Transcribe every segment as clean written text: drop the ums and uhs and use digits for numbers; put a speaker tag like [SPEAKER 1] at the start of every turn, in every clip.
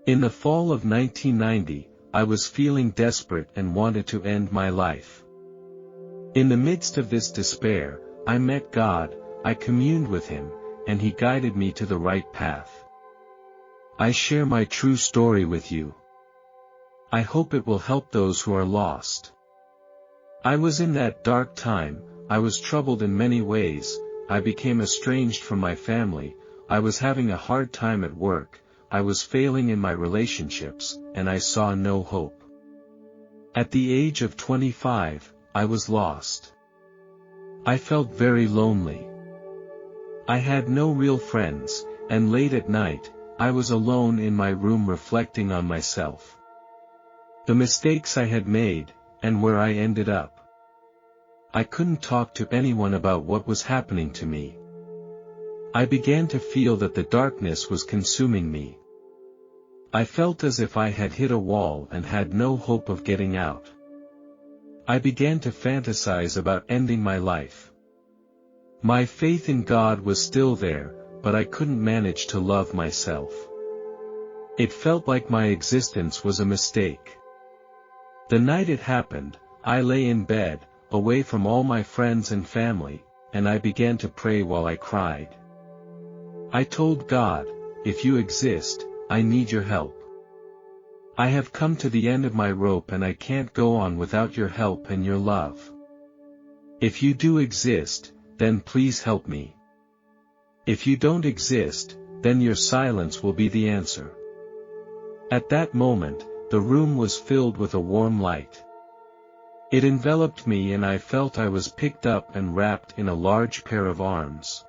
[SPEAKER 1] In the fall of 1990, I was feeling desperate and wanted to end my life. In the midst of this despair, I met God, I communed with Him, and He guided me to the right path. I share my true story with you. I hope it will help those who are lost. I was in that dark time, I was troubled in many ways, I became estranged from my family, I was having a hard time at work, I was failing in my relationships, and I saw no hope. At the age of 25, I was lost. I felt very lonely. I had no real friends, and late at night, I was alone in my room reflecting on myself. The mistakes I had made, and where I ended up. I couldn't talk to anyone about what was happening to me. I began to feel that the darkness was consuming me. I felt as if I had hit a wall and had no hope of getting out. I began to fantasize about ending my life. My faith in God was still there, but I couldn't manage to love myself. It felt like my existence was a mistake. The night it happened, I lay in bed, away from all my friends and family, and I began to pray while I cried. I told God, if you exist, I need your help. I have come to the end of my rope and I can't go on without your help and your love. If you do exist, then please help me. If you don't exist, then your silence will be the answer. At that moment, the room was filled with a warm light. It enveloped me and I felt I was picked up and wrapped in a large pair of arms.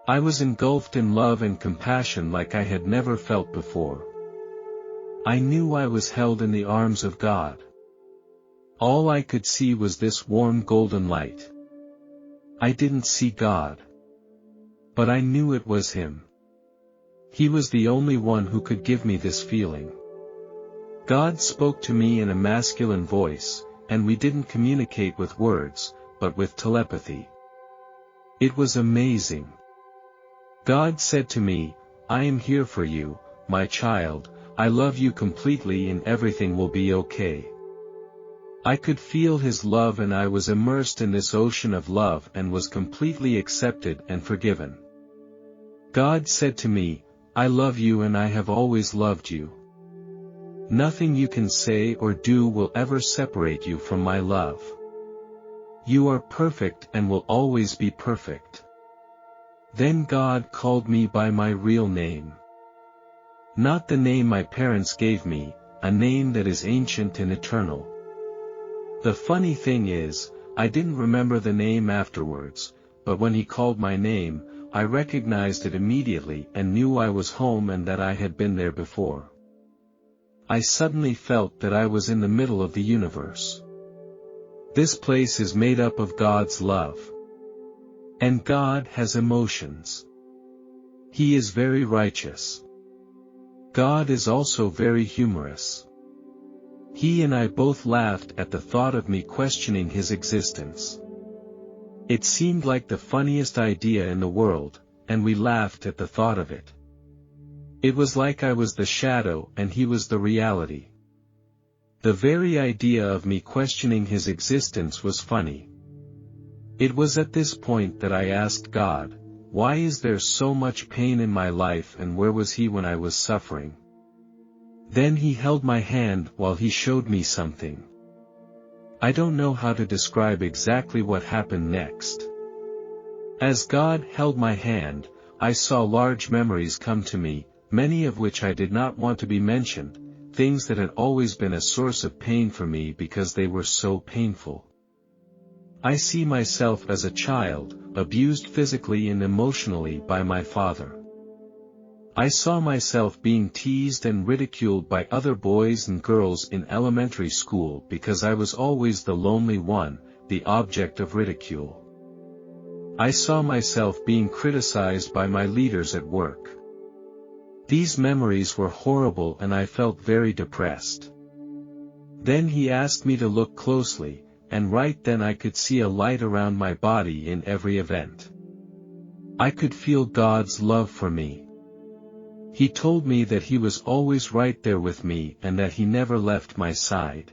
[SPEAKER 1] I was engulfed in love and compassion like I had never felt before. I knew I was held in the arms of God. All I could see was this warm golden light. I didn't see God. But I knew it was Him. He was the only one who could give me this feeling. God spoke to me in a masculine voice, and we didn't communicate with words, but with telepathy. It was amazing. God said to me, I am here for you, my child, I love you completely and everything will be okay. I could feel His love and I was immersed in this ocean of love and was completely accepted and forgiven. God said to me, I love you and I have always loved you. Nothing you can say or do will ever separate you from my love. You are perfect and will always be perfect. Then God called me by my real name. Not the name my parents gave me, a name that is ancient and eternal. The funny thing is, I didn't remember the name afterwards, but when He called my name, I recognized it immediately and knew I was home and that I had been there before. I suddenly felt that I was in the middle of the universe. This place is made up of God's love. And God has emotions. He is very righteous. God is also very humorous. He and I both laughed at the thought of me questioning His existence. It seemed like the funniest idea in the world, and we laughed at the thought of it. It was like I was the shadow and He was the reality. The very idea of me questioning His existence was funny. It was at this point that I asked God, why is there so much pain in my life and where was He when I was suffering? Then He held my hand while He showed me something. I don't know how to describe exactly what happened next. As God held my hand, I saw large memories come to me, many of which I did not want to be mentioned, things that had always been a source of pain for me because they were so painful. I see myself as a child, abused physically and emotionally by my father. I saw myself being teased and ridiculed by other boys and girls in elementary school because I was always the lonely one, the object of ridicule. I saw myself being criticized by my leaders at work. These memories were horrible and I felt very depressed. Then He asked me to look closely, and right then I could see a light around my body in every event. I could feel God's love for me. He told me that he was always right there with me and that he never left my side.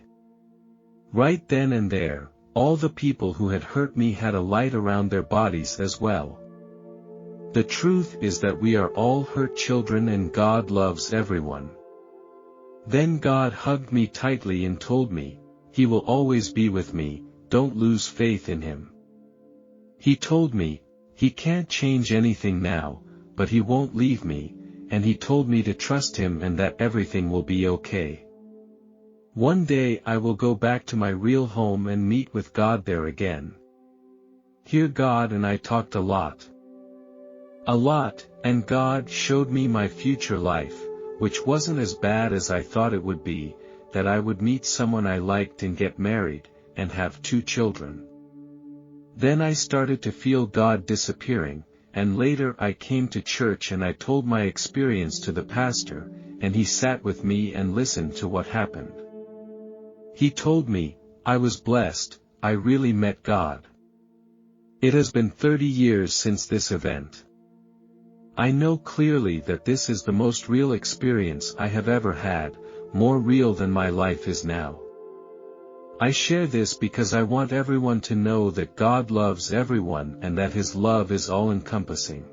[SPEAKER 1] Right then and there, all the people who had hurt me had a light around their bodies as well. The truth is that we are all hurt children and God loves everyone. Then God hugged me tightly and told me, He will always be with me, don't lose faith in Him. He told me, He can't change anything now, but He won't leave me, and He told me to trust Him and that everything will be okay. One day I will go back to my real home and meet with God there again. Here God and I talked a lot, and God showed me my future life, which wasn't as bad as I thought it would be, that I would meet someone I liked and get married, and have 2 children. Then I started to feel God disappearing, and later I came to church and I told my experience to the pastor, and he sat with me and listened to what happened. He told me, I was blessed, I really met God. It has been 30 years since this event. I know clearly that this is the most real experience I have ever had, more real than my life is now. I share this because I want everyone to know that God loves everyone and that His love is all-encompassing.